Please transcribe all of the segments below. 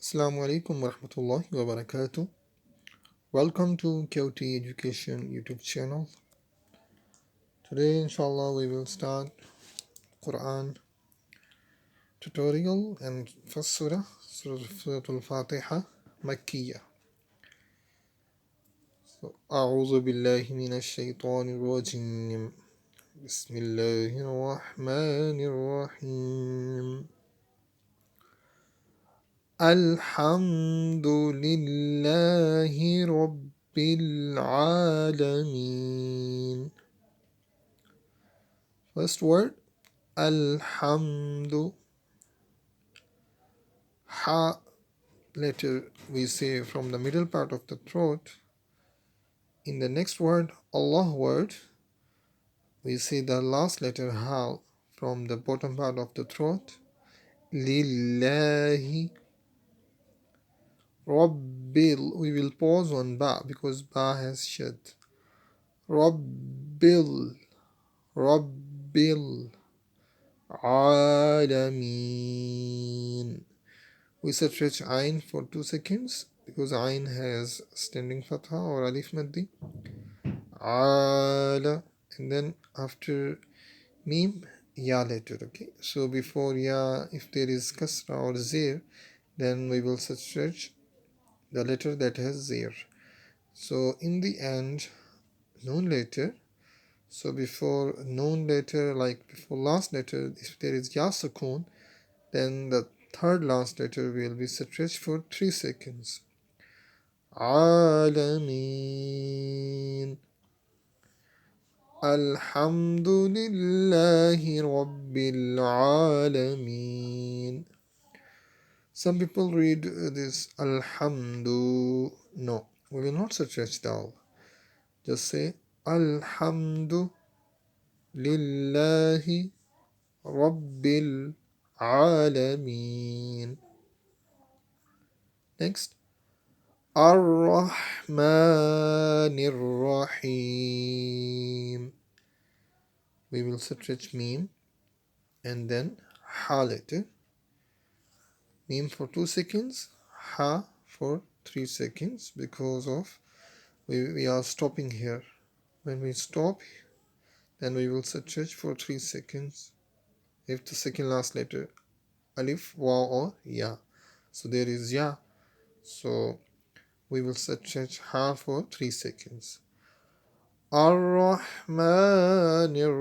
Assalamu alaikum warahmatullahi wabarakatuh. Welcome to QT Education YouTube channel. Today, inshallah, we will start Quran tutorial and first Surah Fatiha, Makkiyah. أعوذ بالله من الشيطان الرجيم بسم الله الرحمن الرحيم الحمد لله رب العالمين. First word, Alhamdu. Ha letter we say from the middle part of the throat. In the next word, Allah word, we say the last letter Ha from the bottom part of the throat. Lillahi Rabbil. We will pause on Ba because Ba has shad. Rabbil Alameen. We stretch Ain for 2 seconds because Ain has standing fatha or alif maddi. Ala. And then after Mim, Ya letter. Okay. So before Ya, if there is Kasra or Zir, then we will stretch the letter that has Zir. So in the end, Noon letter. So before Noon letter, like before last letter, if there is Ya Sukun, then the third last letter will be stretched for 3 seconds. Alameen. Alhamdulillahi Rabbil Alameen. Some people read this Alhamdu. No, we will not stretch dal. Just say Alhamdulillahi Rabbil Alameen. Next, Ar-Rahmanir Rahim. We will stretch Mim and then Ha letter. Mim for 2 seconds, Ha for 3 seconds because of we are stopping here. When we stop, then we will stretch for 3 seconds. If the second last letter Alif, Waw or Ya. So there is Ya. So we will stretch Ha for 3 seconds. Ar-Rahmanir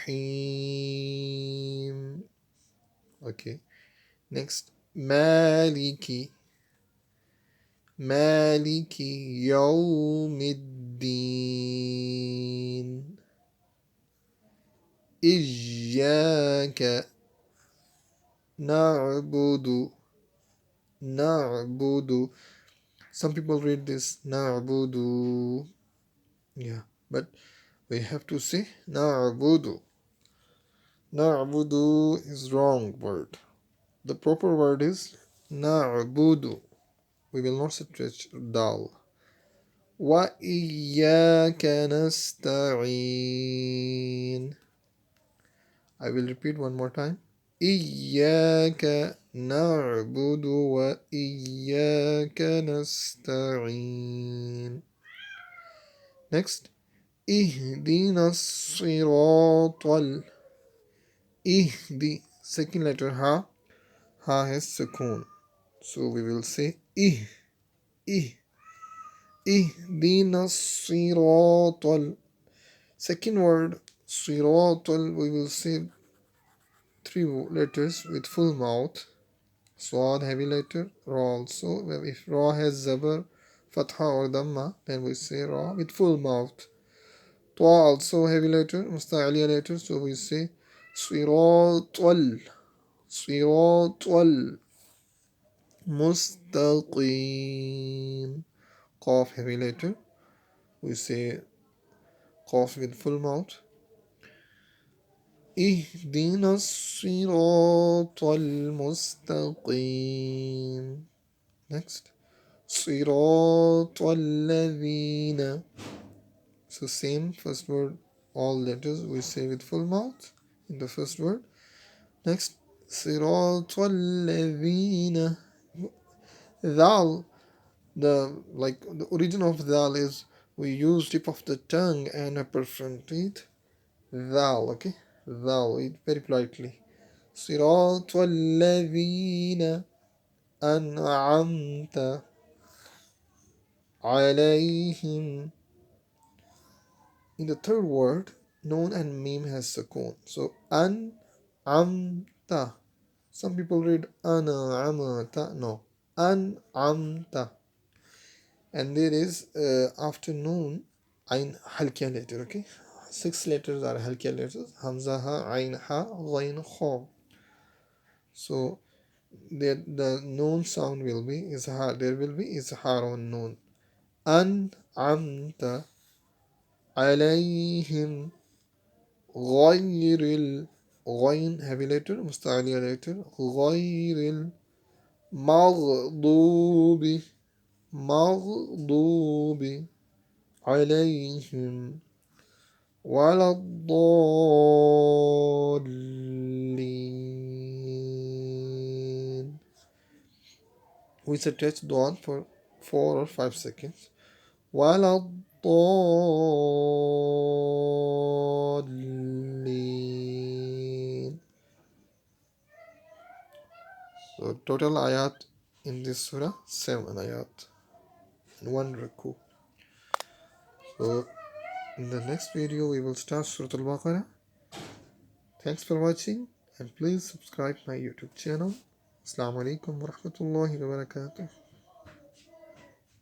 Rahim. Okay. Next, Maliki. Maliki Yawmiddin. Iyaka Na'budu. Na'budu. Some people read this Na'budu. Yeah, but we have to say Na'budu. Na'budu is wrong word. The proper word is Na'budu. We will not stretch dal. Wa iyyaka nasta'in. I will repeat one more time. Iyyaka na'budu wa iyyaka nasta'in. Next. Ihdina siratal. Ihdi. Second letter Ha. Ha has sukoon. So we will say Ih. Ihdina siratal. Second word siratal, we will say 3 letters with full mouth. Swad heavy letter, Ra also. If Ra has Zabar, Fatha or Dhamma, then we say Ra with full mouth. Ta also heavy letter, Musta'aliya letter, so we say Siratal. Mustaqim. Qaf heavy letter, we say Qaf with full mouth. اهدنا الصراط المستقيم. Next. صراط الذين. So same first word, all letters we say with full mouth in the first word. Next. صراط الذين. Dal, the origin of dal is we use tip of the tongue and upper front teeth. Dal, okay? Dal, it very politely. صراط الذين أنعمت عليهم. In the third word, noon and meme has sukoon. So an-amta. Some people read ana-amata. No. An-amta. And there is afternoon, ain halkia letter, okay? 6 letters are halkia letters. Hamza ha, ain ha, ghain kha. So the noon sound will be izhar. There will be izhar on noon. أنعمت عليهم غير غين heavy letter مستعلية letter غير المغضوب مغضوب عليهم ولا الضالين. We stretch the for 4 or 5 seconds. ولا الضالين. So total ayat in this surah 7 ayat and 1 ruku. So in the next video we will start Surah Al-Baqarah. Thanks for watching and please subscribe my YouTube channel. Assalamu alaikum wa rahmatullahi wa barakatuh.